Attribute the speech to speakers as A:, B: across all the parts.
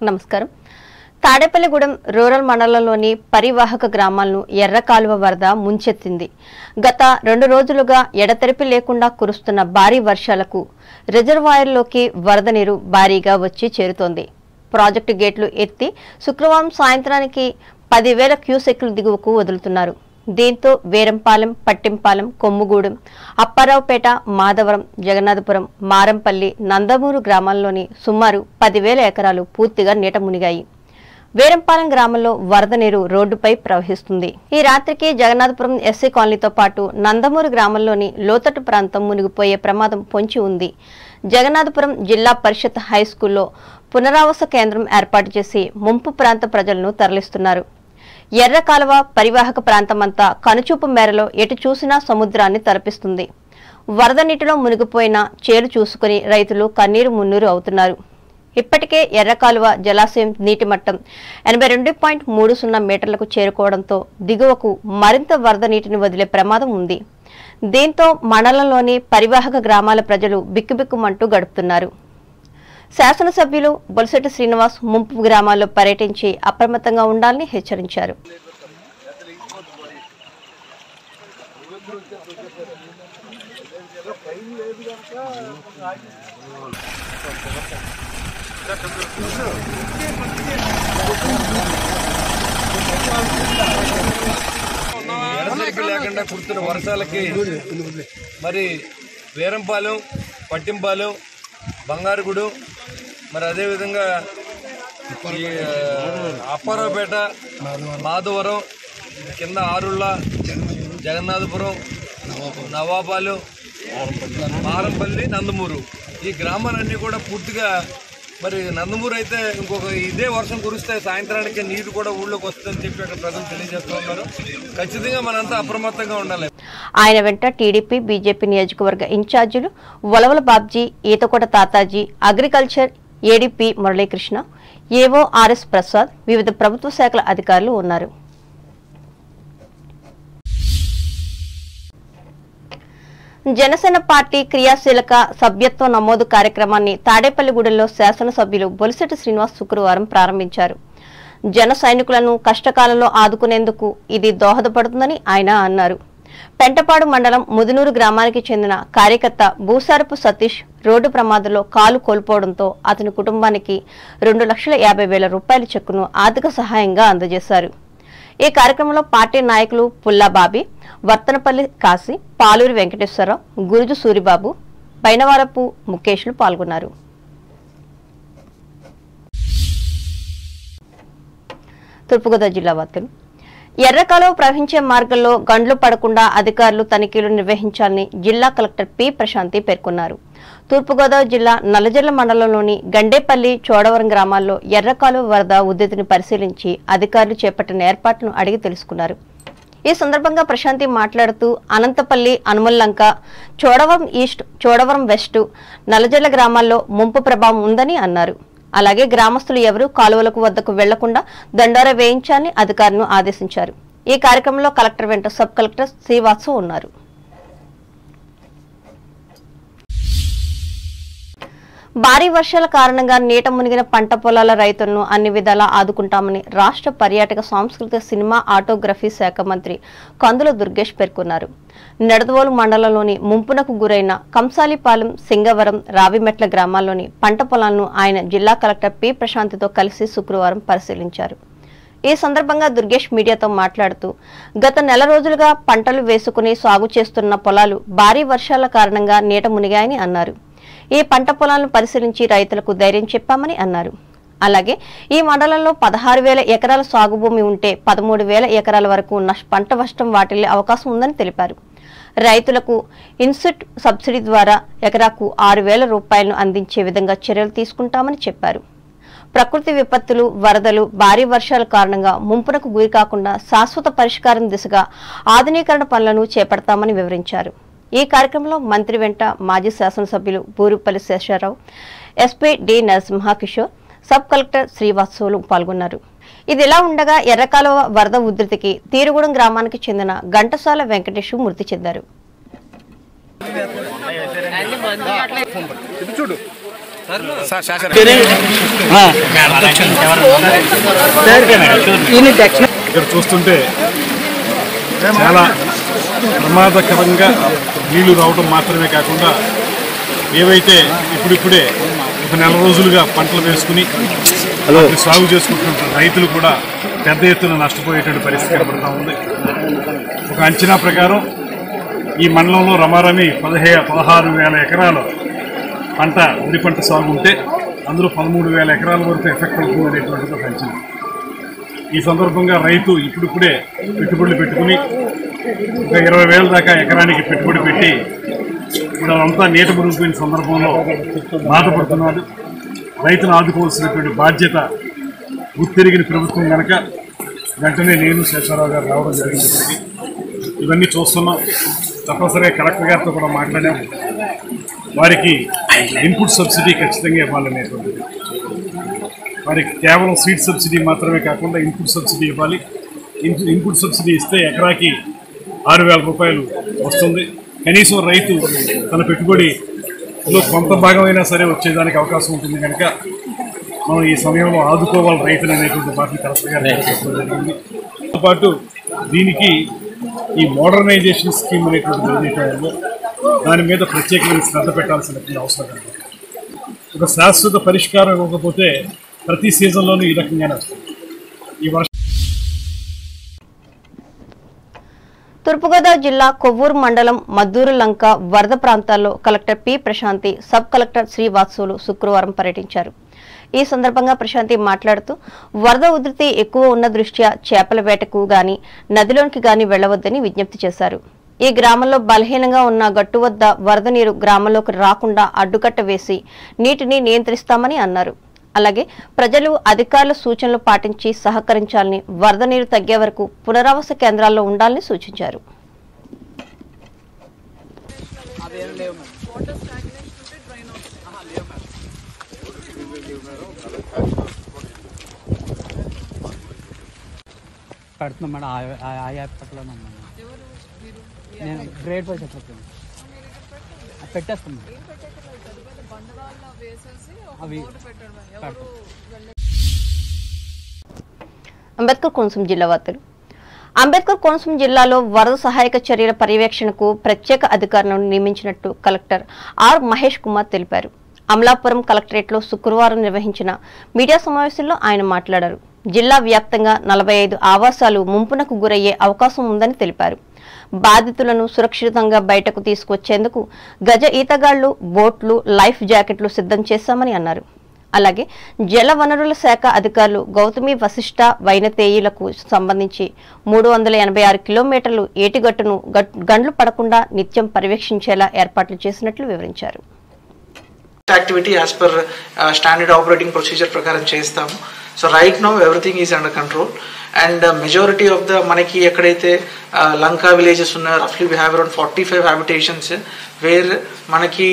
A: నమస్కారం. తాడేపల్లిగూడెం రూరల్ మండలంలోని పరివాహక గ్రామాలను ఎర్రకాలువ వరద ముంచెత్తింది. గత 2 రోజులుగా ఎడతెరిపి లేకుండా కురుస్తున్న భారీ వర్షాలకు రిజర్వాయర్లోకి వరద నీరు భారీగా వచ్చి చేరుతోంది. ప్రాజెక్టు గేట్లు ఎత్తి శుక్రవారం సాయంత్రానికి 10,000 క్యూసెక్లు దిగువకు వదులుతున్నారు. దీంతో వీరంపాలెం, పట్టింపాలెం, కొమ్ముగూడెం, అప్పారావుపేట, మాధవరం, జగన్నాథపురం, మారంపల్లి, నందమూరు గ్రామాల్లోని సుమారు 10,000 ఎకరాలు పూర్తిగా నీట మునిగాయి. వీరంపాలెం గ్రామంలో వరద నీరు రోడ్డుపై ప్రవహిస్తుంది. ఈ రాత్రికి జగన్నాథపురం ఎస్సీ కాలనీతో పాటు నందమూరు గ్రామంలోని లోతట్టు ప్రాంతం మునిగిపోయే ప్రమాదం పొంచి ఉంది. జగన్నాథపురం జిల్లా పరిషత్ హైస్కూల్లో పునరావాస కేంద్రం ఏర్పాటు చేసి ముంపు ప్రాంత ప్రజలను తరలిస్తున్నారు. ఎర్ర కాలువ పరివాహక ప్రాంతమంతా కనుచూపు మేరలో ఎటు చూసినా సముద్రాన్ని తలపిస్తుంది. వరద నీటిలో మునిగిపోయిన చేలు చూసుకుని రైతులు కన్నీరు మున్నీరు అవుతున్నారు. ఇప్పటికే ఎర్ర కాలువ జలాశయం నీటి మట్టం 82.30 మీటర్లకు చేరుకోవడంతో దిగువకు మరింత వరద నీటిని వదిలే ప్రమాదం ఉంది. దీంతో మండలంలోని పరివాహక గ్రామాల ప్రజలు బిక్కుబిక్కుమంటూ గడుపుతున్నారు. శాసనసభ్యులు బొలిశెట్టి శ్రీనివాస్ ముంపు గ్రామాల్లో పర్యటించి అప్రమత్తంగా ఉండాలని హెచ్చరించారు.
B: లేకుండా కుడుతున్న వర్షాలకి మరి వీరంపాలెం, పట్టింపాలెం, బంగారుగుడు, మరి అదేవిధంగా అప్పారావుపేట, మాధవరం, కింద ఆరుళ్ళ, జగన్నాథపురం, నవాబాలు, మారంపల్లి, నందమూరు ఈ గ్రామాలన్నీ కూడా పూర్తిగా మరి నందమూరు అయితే ఇంకొక ఇదే వర్షం కురిస్తే సాయంత్రానికి నీరు కూడా ఊళ్ళోకి వస్తుందని చెప్పి అక్కడ ప్రజలు తెలియజేస్తూ ఉన్నారు. ఖచ్చితంగా మనంతా అప్రమత్తంగా ఉండాలి.
A: ఆయన వెంట టీడీపీ, బీజేపీ నియోజకవర్గ ఇన్ఛార్జీలు వలవల బాబ్జీ, ఈతకోట తాతాజీ, అగ్రికల్చర్ ఏడీపీ మురళీకృష్ణ, ఏవో ఆర్ఎస్ ప్రసాద్, వివిధ ప్రభుత్వ శాఖల అధికారులు ఉన్నారు. జనసేన పార్టీ క్రియాశీలక సభ్యత్వ నమోదు కార్యక్రమాన్ని తాడేపల్లిగూడెంలో శాసనసభ్యులు బొలిశెట్టి శ్రీనివాస్ శుక్రవారం ప్రారంభించారు. జన సైనికులను కష్టకాలంలో ఆదుకునేందుకు ఇది దోహదపడుతుందని ఆయన అన్నారు. పెంటపాడు మండలం ముదునూరు గ్రామానికి చెందిన కార్యకర్త భూసారపు సతీష్ రోడ్డు ప్రమాదంలో కాలు కోల్పోవడంతో అతని కుటుంబానికి 2,50,000 రూపాయల చెక్కును ఆర్థిక సహాయంగా అందజేశారు. ఈ కార్యక్రమంలో పార్టీ నాయకులు పుల్లాబాబి, వర్తనపల్లి కాశీ, పాలూరి వెంకటేశ్వరరావు, గురుజు సూరిబాబు, బైనవారపు ముఖేష్లు పాల్గొన్నారు. తూర్పుగోదావరి జిల్లా వార్తలు. ఎర్రకాలువ ప్రవహించే మార్గంలో గండ్లు పడకుండా అధికారులు తనిఖీలు నిర్వహించాలని జిల్లా కలెక్టర్ పి ప్రశాంతి పేర్కొన్నారు. తూర్పుగోదావరి జిల్లా నల్లజర్ల మండలంలోని గండేపల్లి, చోడవరం గ్రామాల్లో ఎర్రకాలువ వరద ఉధృతిని పరిశీలించి అధికారులు చేపట్టిన ఏర్పాట్లను అడిగి తెలుసుకున్నారు. ఈ సందర్భంగా ప్రశాంతి మాట్లాడుతూ అనంతపల్లి, అనుమల్లంక, చోడవరం ఈస్ట్, చోడవరం వెస్ట్, నల్లజర్ల గ్రామాల్లో ముంపు ప్రభావం ఉందని అన్నారు. అలాగే గ్రామస్తులు ఎవరూ కాలువలకు వద్దకు వెళ్లకుండా దండోరా వేయించాలని అధికారులను ఆదేశించారు. ఈ కార్యక్రమంలో కలెక్టర్ వెంట సబ్ కలెక్టర్ శ్రీవాసు ఉన్నారు. భారీ వర్షాల కారణంగా నీట మునిగిన పంట పొలాల రైతులను అన్ని విధాలా ఆదుకుంటామని రాష్ట్ర పర్యాటక, సాంస్కృతిక, సినిమా, ఆటోగ్రఫీ శాఖ మంత్రి కందుల దుర్గేష్ పేర్కొన్నారు. నిడదవోలు మండలంలోని ముంపునకు గురైన కంసాలిపాలెం, సింగవరం, రావిమెట్ల గ్రామాల్లోని పంట పొలాలను ఆయన జిల్లా కలెక్టర్ పి ప్రశాంతితో కలిసి శుక్రవారం పరిశీలించారు. ఈ సందర్భంగా దుర్గేష్ మీడియాతో మాట్లాడుతూ గత నెల రోజులుగా పంటలు వేసుకుని సాగు చేస్తున్న పొలాలు భారీ వర్షాల కారణంగా నీట మునిగాయని అన్నారు. ఈ పంట పొలాలను పరిశీలించి రైతులకు ధైర్యం చెప్పామని అన్నారు. అలాగే ఈ మండలంలో 16,000 ఎకరాల సాగు భూమి ఉంటే 13,000 ఎకరాల వరకు పంట నష్టం వాటిల్లే అవకాశం ఉందని తెలిపారు. రైతులకు ఇన్పుట్ సబ్సిడీ ద్వారా ఎకరాకు 6,000 రూపాయలను అందించే విధంగా చర్యలు తీసుకుంటామని చెప్పారు. ప్రకృతి విపత్తులు, వరదలు, భారీ వర్షాల కారణంగా ముంపునకు గురి కాకుండా శాశ్వత పరిష్కారం దిశగా ఆధునీకరణ పనులను చేపడతామని వివరించారు. ఈ కార్యక్రమంలో మంత్రి వెంట మాజీ శాసనసభ్యులు Burupalli Sesharao, SP D Narasimha Kishore, sub collector Srivatsavulu పాల్గొన్నారు. ఇదిలా ఉండగా ఎర్రకాలువ వరద ఉధృతికి తీరుగూడెం గ్రామానికి చెందిన ఘంటసాల వెంకటేష్ మృతి చెందారు.
C: ఇక్కడ చూస్తుంటే చాలా ప్రమాదకరంగా నీళ్లు రావడం మాత్రమే కాకుండా ఏవైతే ఇప్పుడిప్పుడే ఒక నెల రోజులుగా పంటలు వేసుకుని సాగు చేసుకుంటున్న రైతులు కూడా పెద్ద ఎత్తున నష్టపోయేటువంటి పరిస్థితి కనబడుతూ ఉంది. ఒక అంచనా ప్రకారం ఈ మండలంలో రమారమి 16,000 ఎకరాలు పంట వరి పంట సాగు ఉంటే అందులో 13,000 ఎకరాల వరకు ఎఫెక్ట్ అవుతుంది అనేటువంటిది ఒక అంచనా. ఈ సందర్భంగా రైతు ఇప్పుడిప్పుడే పెట్టుబడులు పెట్టుకుని ఒక 20,000 దాకా ఎకరానికి పెట్టుబడి పెట్టి ఇప్పుడు అదంతా నీట మునిగిపోయిన సందర్భంలో బాధపడుతున్నాడు. రైతును ఆదుకోవాల్సినటువంటి బాధ్యత గుర్తిరిగిన ప్రభుత్వం కనుక వెంటనే నేను శేషారావు గారు రావడం జరిగింది. ఇవన్నీ చూస్తున్నాం. తప్పనిసరిగా కలెక్టర్ గారితో కూడా మాట్లాడాం. వారికి ఇన్పుట్ సబ్సిడీ ఖచ్చితంగా ఇవ్వాలనేటువంటిది, వారికి కేవలం సీడ్ సబ్సిడీ మాత్రమే కాకుండా ఇన్పుట్ సబ్సిడీ ఇవ్వాలి. ఇన్పుట్ సబ్సిడీ ఇస్తే ఎకరాకి 6,000 రూపాయలు వస్తుంది. కనీసం రైతు తన పెట్టుబడిలో కొంత భాగమైనా సరే వచ్చేదానికి అవకాశం ఉంటుంది కనుక మనం ఈ సమయంలో ఆదుకోవాలి రైతులు అనేటువంటి వాటిని కలెక్టర్ గారు చెప్పడం జరిగింది. దాంతోపాటు దీనికి ఈ మోడర్నైజేషన్ స్కీమ్ అనేటువంటి ఏదైతే ఉందో దాని మీద ప్రత్యేకమైన శ్రద్ధ పెట్టాల్సినటువంటి అవసరం ఉంది. ఒక శాశ్వత పరిష్కారం ఇవ్వకపోతే ప్రతి సీజన్లోనూ ఈ రకంగానే వస్తుంది. ఈ వర్షం
A: తూర్పుగోదావరి జిల్లా కొవ్వూరు మండలం మద్దూరు లంక వరద ప్రాంతాల్లో collector P Prashanti, sub collector Srivatsulu శుక్రవారం పర్యటించారు. ఈ సందర్భంగా ప్రశాంతి మాట్లాడుతూ వరద ఉధృతి ఎక్కువ ఉన్న దృష్ట్యా చేపల వేటకు గాని నదిలోనికి గాని వెళ్లవద్దని విజ్ఞప్తి చేశారు. ఈ గ్రామంలో బలహీనంగా ఉన్న గట్టు వద్ద వరద నీరు గ్రామంలోకి రాకుండా అడ్డుకట్ట వేసి నీటిని నియంత్రిస్తామని అన్నారు. అలాగే ప్రజలు అధికారుల సూచనలు పాటించి సహకరించాలని, వరద నీరు తగ్గే వరకు పునరావాస కేంద్రాల్లో ఉండాలని సూచించారు.
D: పెడుతున్నాం మేడం, ఆ యాప్లో నేను గ్రేడ్ 5 చెప్పాను పెట్టేస్తాం. అవి
A: అంబేద్కర్ కోనసీమ జిల్లా వార్తలు. అంబేద్కర్ కోనసీమ జిల్లాలో వరద సహాయక చర్యల పర్యవేక్షణకు ప్రత్యేక అధికారులను నియమించినట్టు కలెక్టర్ ఆర్ మహేష్ కుమార్ తెలిపారు. అమలాపురం కలెక్టరేట్లో శుక్రవారం నిర్వహించిన మీడియా సమావేశంలో ఆయన మాట్లాడారు. జిల్లా వ్యాప్తంగా 45 ఆవాసాలు ముంపునకు గురయ్యే అవకాశం ఉందని తెలిపారు. బాధితులను సురక్షితంగా బయటకు తీసుకొచ్చేందుకు గజ ఈతగాళ్లు, బోట్లు, లైఫ్ జాకెట్లు సిద్ధం చేశామని అన్నారు. అలాగే జల వనరుల శాఖ అధికారులు గౌతమి, వశిష్ట, వైనతేయులకు సంబంధించి 386 కిలోమీటర్లు ఏటిగట్టును గండ్లు పడకుండా నిత్యం పర్యవేక్షించేలా ఏర్పాట్లు చేసినట్లు వివరించారు.
E: Activity as per standard operating procedure ప్రకారం చేస్తాము. So right now everything is under control and majority of the మనకి ఎక్కడైతే లంకా విలేజెస్ ఉన్నాయో రఫ్లీ we have around 45 habitations where మనకి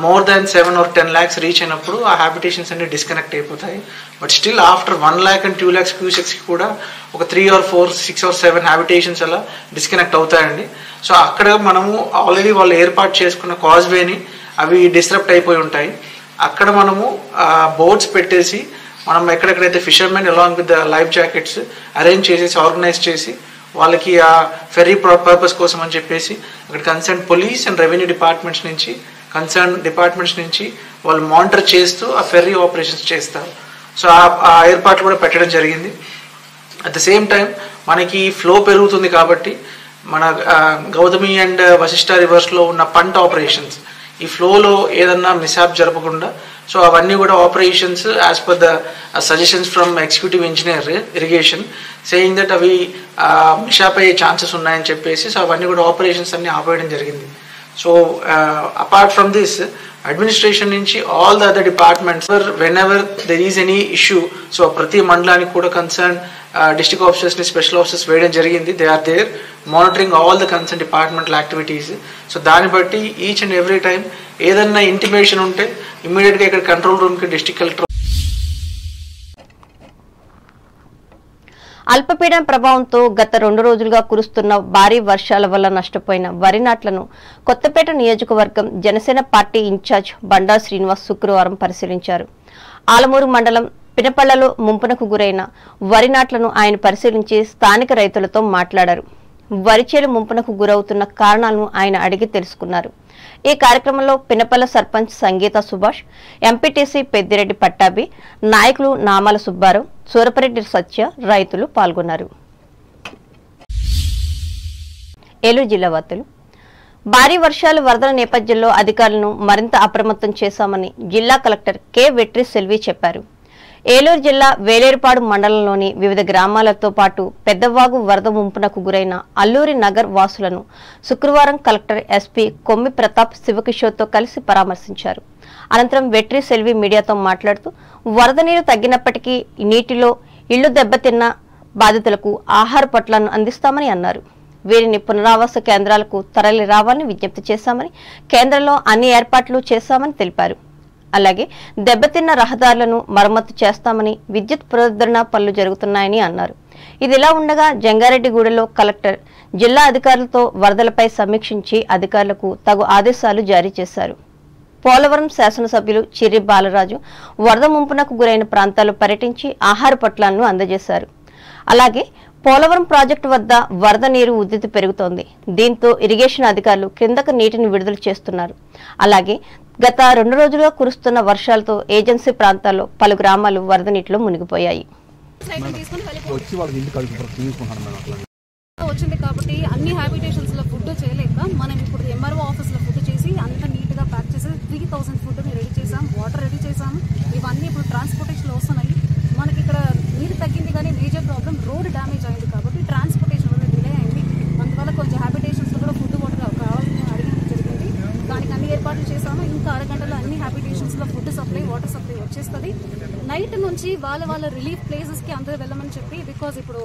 E: more than 7 or 10 lakhs reach అయినప్పుడు ఆ హ్యాబిటేషన్స్ అన్ని డిస్కనెక్ట్ అయిపోతాయి. But still after 1 lakh and 2 lakhs క్యూసెక్స్కి కూడా ఒక 3 or 4, 6 or 7 హ్యాబిటేషన్స్ అలా డిస్కనెక్ట్ అవుతాయండి. సో అక్కడ మనము ఆల్రెడీ వాళ్ళు ఏర్పాటు చేసుకున్న కాజ్వేని అవి డిస్టర్బ్ అయిపోయి ఉంటాయి. అక్కడ మనము బోట్స్ పెట్టేసి మనం ఎక్కడెక్కడైతే fishermen along with the life jackets arrange చేసేసి ఆర్గనైజ్ చేసి వాళ్ళకి ఆ ఫెర్రీ పర్పస్ కోసం అని చెప్పేసి అక్కడ concern police and revenue departments నుంచి వాళ్ళు మానిటర్ చేస్తూ ఆ ఫెర్రీ ఆపరేషన్స్ చేస్తారు. సో ఆ ఏర్పాట్లు కూడా పెట్టడం జరిగింది. అట్ ద సేమ్ టైం మనకి ఫ్లో పెరుగుతుంది కాబట్టి మన గౌతమి అండ్ వశిష్ట రివర్స్లో ఉన్న పంట ఆపరేషన్స్ ఈ ఫ్లోలో ఏదన్నా మిస్హాప్ జరపకుండా సో అవన్నీ కూడా operations as per the suggestions from executive engineer irrigation saying that అవి మిస్హాప్ అయ్యే ఛాన్సెస్ ఉన్నాయని చెప్పేసి సో అవన్నీ కూడా ఆపరేషన్స్ అన్ని ఆపేయడం జరిగింది. So apart from this administration నుంచి all the other departments whenever there is any issue so ప్రతి మండలానికి కూడా కన్సర్న్ డిస్ట్రిక్ట్ ఆఫీసర్స్ని స్పెషల్ ఆఫీసర్స్ వేయడం జరిగింది. They are there monitoring all the concern departmental activities. So దాన్ని బట్టి ఈచ్ అండ్ ఎవ్రీ టైం ఏదన్నా ఇంటిమేషన్ ఉంటే ఇమ్మీడియట్గా ఇక్కడ కంట్రోల్ రూమ్కి డిస్ట్రిక్ట్ కలెక్టర్.
A: అల్పపీడన ప్రభావంతో గత 2 రోజులుగా కురుస్తున్న భారీ వర్షాల వల్ల నష్టపోయిన వరి నాట్లను కొత్తపేట నియోజకవర్గం జనసేన పార్టీ ఇన్ఛార్జ్ బండా శ్రీనివాస్ శుక్రవారం పరిశీలించారు. ఆలమూరు మండలం పినపళ్లలో ముంపునకు గురైన వరి నాట్లను ఆయన పరిశీలించి స్థానిక రైతులతో మాట్లాడారు. వరిచేలు ముంపునకు గురవుతున్న కారణాలను ఆయన అడిగి తెలుసుకున్నారు. ఈ కార్యక్రమంలో పినపల్ల సర్పంచ్ సంగీత సుభాష్, ఎంపీటీసీ పెద్దిరెడ్డి పట్టాభి, నాయకులు నామాల సుబ్బారావు, సూరపరెడ్డి సత్య, రైతులు పాల్గొన్నారు. ఏలూరు జిల్లా వార్తలు. భారీ వర్షాలు వరదల నేపథ్యంలో అధికారులను మరింత అప్రమత్తం చేశామని జిల్లా కలెక్టర్ కె వెట్రి సెల్వి చెప్పారు. ఏలూరు జిల్లా వేలేరుపాడు మండలంలోని వివిధ గ్రామాలతో పాటు పెద్దవాగు వరద ముంపునకు గురైన అల్లూరి నగర్ వాసులను శుక్రవారం కలెక్టర్ ఎస్పీ కొమ్మి ప్రతాప్ శివకిషోర్తో కలిసి పరామర్శించారు. అనంతరం వెట్రి సెల్వి మీడియాతో మాట్లాడుతూ వరద నీరు తగ్గినప్పటికీ నీటిలో ఇళ్లు దెబ్బతిన్న బాధితులకు ఆహార పొట్లాలను అందిస్తామని అన్నారు. వీరిని పునరావాస కేంద్రాలకు తరలి రావాలని విజ్ఞప్తి చేశామని, కేంద్రంలో అన్ని ఏర్పాట్లు చేశామని తెలిపారు. అలాగే దెబ్బతిన్న రహదారులను మరమ్మతు చేస్తామని, విద్యుత్ పునరుద్ధరణ పనులు జరుగుతున్నాయని అన్నారు. ఇదిలా ఉండగా జంగారెడ్డిగూడలో కలెక్టర్ జిల్లా అధికారులతో వరదలపై సమీక్షించి అధికారులకు తగు ఆదేశాలు జారీ చేశారు. పోలవరం శాసనసభ్యులు చిర్రి బాలరాజు వరద ముంపునకు గురైన ప్రాంతాల్లో పర్యటించి ఆహార పొట్లాలను అందజేశారు. అలాగే పోలవరం ప్రాజెక్టు వద్ద వరద నీరు ఉధృతి పెరుగుతోంది. దీంతో ఇరిగేషన్ అధికారులు కిందకు నీటిని విడుదల చేస్తున్నారు. అలాగే గత 2 రోజులుగా కురుస్తున్న వర్షాలతో ఏజెన్సీ ప్రాంతాల్లో పలు గ్రామాలు వరద నీటిలో మునిగిపోయాయి.
F: వచ్చింది కాబట్టి అన్ని హ్యాబిటేషన్స్ లో ఫుడ్ చేయలేక మనం ఇప్పుడు ఎంఆర్ఓ ఆఫీస్ లో ఫుడ్ చేసి అంత నీట్ గా ప్యాక్ చేసి 3000 ఫుడ్ రెడీ చేసాం, వాటర్ రెడీ చేసాం. ఇవన్నీ ఇప్పుడు ట్రాన్స్పోర్టేషన్ లో వస్తున్నాయి. మనకి ఇక్కడ నీరు తగ్గింది కానీ మేజర్ ప్రాబ్లం రోడ్ డ్యామేజ్ అయింది కాబట్టి ట్రాన్స్పోర్టేషన్ వల్ల డిలే అయింది. అందువల్ల కొంచెం హ్యాబిటేషన్స్ లో కూడా ఫుడ్ వాటర్ కావాలని అడగడం జరిగింది. దానికి అన్ని ఏర్పాట్లు చేసాము. ఇంకా అరగంటలో అన్ని హ్యాబిటేషన్స్ లో ఫుడ్ సప్లై, వాటర్ సప్లై వచ్చేస్తుంది. నైట్ నుంచి వాళ్ళ రిలీఫ్ ప్లేసెస్ కి అందరూ వెళ్ళమని చెప్పి, బికాజ్ ఇప్పుడు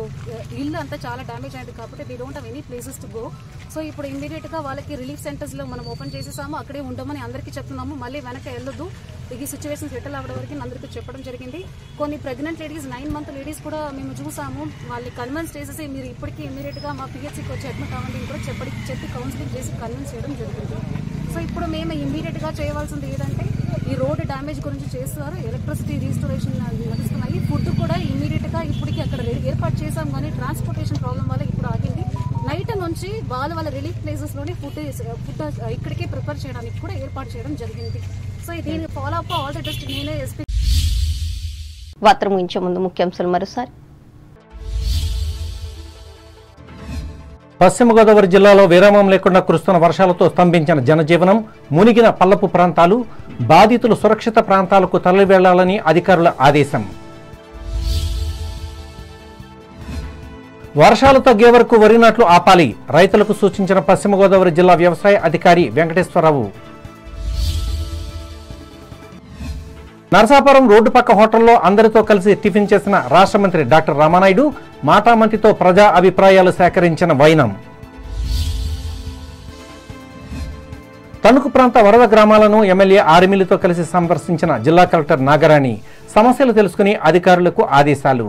F: ఇల్లు అంతా చాలా డ్యామేజ్ అయింది కాబట్టి they don't have any places to go. So ఇప్పుడు ఇమీడియట్ గా వాళ్ళకి రిలీఫ్ సెంటర్స్ లో మనం ఓపెన్ చేసేసాము. అక్కడే ఉండమని అందరికీ చెప్తున్నాము. మళ్ళీ వెనక వెళ్ళొద్దు, ఈ సిచ్యువేషన్ సెటిల్ అవ్వడం వరకు అందరికీ చెప్పడం జరిగింది. కొన్ని ప్రెగ్నెంట్ లేడీస్, 9 month లేడీస్ కూడా మేము చూసాము. వాళ్ళని కన్విన్స్ చేసేసి మీరు ఇప్పటికీ ఇమీడియట్ గా మా పిహెచ్సికి వచ్చి అడ్మిట్ అవ్వండి కూడా చెప్పి కౌన్సిలింగ్ చేసి కన్విన్స్ చేయడం జరుగుతుంది. సో ఇప్పుడు మేము ఇమీడియట్ గా చేయవలసింది ఏదంటే ఈ రోడ్ డ్యామేజ్ గురించి చేస్తున్నారు, ఎలక్ట్రిసిటీ రీస్టోరేషన్ నడుస్తున్నాయి. ఫుడ్ కూడా ఇమీడియట్ గా ఇప్పటికీ అక్కడ ఏర్పాటు చేసాం కానీ ట్రాన్స్పోర్టేషన్ ప్రాబ్లం వల్ల ఇప్పుడు ఆగింది. నైట్ నుంచి వాళ్ళ రిలీఫ్ ప్లేసెస్ లోనే ఫుడ్ ఇక్కడికే ప్రిపేర్ చేయడానికి కూడా ఏర్పాటు చేయడం జరిగింది. సో దీనికి follow up all the best. నేనే ఎస్పీ.
A: వార్త ముగించే ముందు ముఖ్యాంశాలు మరోసారి.
G: పశ్చిమ గోదావరి జిల్లాలో విరామం లేకుండా కురుస్తున్న వర్షాలతో స్తంభించిన జనజీవనం, మునిగిన పల్లపు ప్రాంతాలు, బాధితులు సురక్షిత ప్రాంతాలకు తరలి వెళ్లాలని అధికారుల ఆదేశం. వర్షాలు తగ్గే వరకు వరి నాట్లు ఆపాలి, రైతులకు సూచించిన పశ్చిమ గోదావరి జిల్లా వ్యవసాయ అధికారి వెంకటేశ్వరరావు. నరసాపురం రోడ్డు పక్క హోటల్లో అందరితో కలిసి టిఫిన్ చేసిన రాష్ట్ర మంత్రి డాక్టర్ రామానాయుడు, మాటామంతితో ప్రజా అభిప్రాయాలు సేకరించిన వైనం. తణుకు ప్రాంత వరద గ్రామాలను ఎమ్మెల్యే ఆర్మిలతో కలిసి సందర్శించిన జిల్లా కలెక్టర్ నాగరాణి, సమస్యలు తెలుసుకుని అధికారులకు ఆదేశాలు.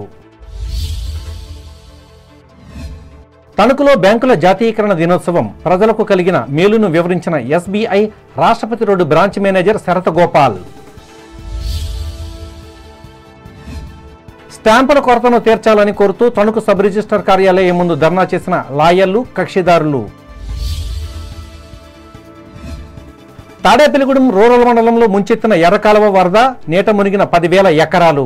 G: తణుకులో బ్యాంకుల జాతీయకరణ దినోత్సవం, ప్రజలకు కలిగిన మేలును వివరించిన ఎస్బీఐ రాష్ట్రపతి రోడ్డు బ్రాంచ్ మేనేజర్ శరత గోపాల్. స్టాంపుల కొరతను తీర్చాలని కోరుతూ తణుకు సబ్ రిజిస్టర్ కార్యాలయం ముందు ధర్నా చేసిన లాయర్లు, కక్షిదారులు. తాడేపల్లిగూడెం రూరల్ మండలంలో ముంచెత్తిన ఎర్రకాలువ వరద, నీట మునిగిన 10,000 ఎకరాలు.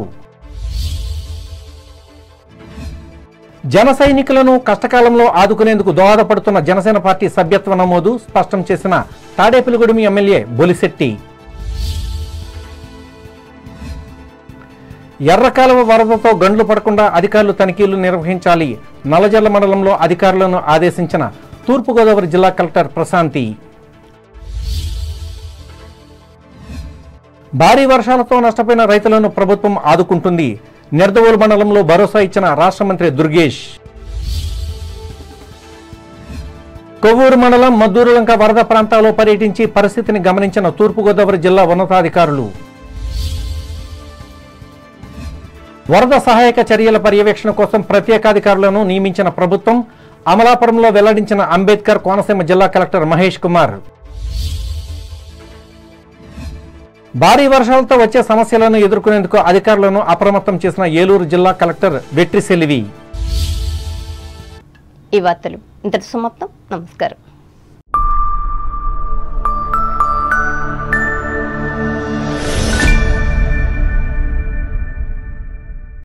G: జన సైనికులను కష్టకాలంలో ఆదుకునేందుకు దోహదపడుతున్న జనసేన పార్టీ సభ్యత్వ నమోదు స్పష్టం చేసిన తాడేపల్లిగూడెం ఎమ్మెల్యే బొలిశెట్టి. ఎర్రకాలువ వరదతో గండ్లు పడకుండా అధికారులు తనిఖీలు నిర్వహించాలి, నల్లజర్ల మండలంలో అధికారులను ఆదేశించిన తూర్పుగోదావరి జిల్లా కలెక్టర్ ప్రశాంతి. భారీ వర్షాలతో నష్టపోయిన రైతులను ప్రభుత్వం ఆదుకుంటుంది, నిర్దవోలు మండలంలో భరోసా ఇచ్చిన రాష్ట్ర మంత్రి దుర్గేష్. కొవ్వూరు మండలం మద్దూరులంక వరద ప్రాంతాల్లో పర్యటించి పరిస్థితిని గమనించిన తూర్పుగోదావరి జిల్లా ఉన్నతాధికారులు. వరద సహాయక చర్యల పర్యవేక్షణ కోసం ప్రత్యేకాధికారులను నియమించిన ప్రభుత్వం, అమలాపురంలో వెల్లడించిన అంబేద్కర్ కోనసీమ జిల్లా కలెక్టర్ మహేష్ కుమార్. భారీ వర్షాలతో వచ్చే సమస్యలను ఎదుర్కొనేందుకు అధికారులను అప్రమత్తం చేసిన ఏలూరు జిల్లా కలెక్టర్ వెట్రి సెల్వి.
A: ఈ వార్తలు ఇంతటి సమాప్తం. నమస్కారం.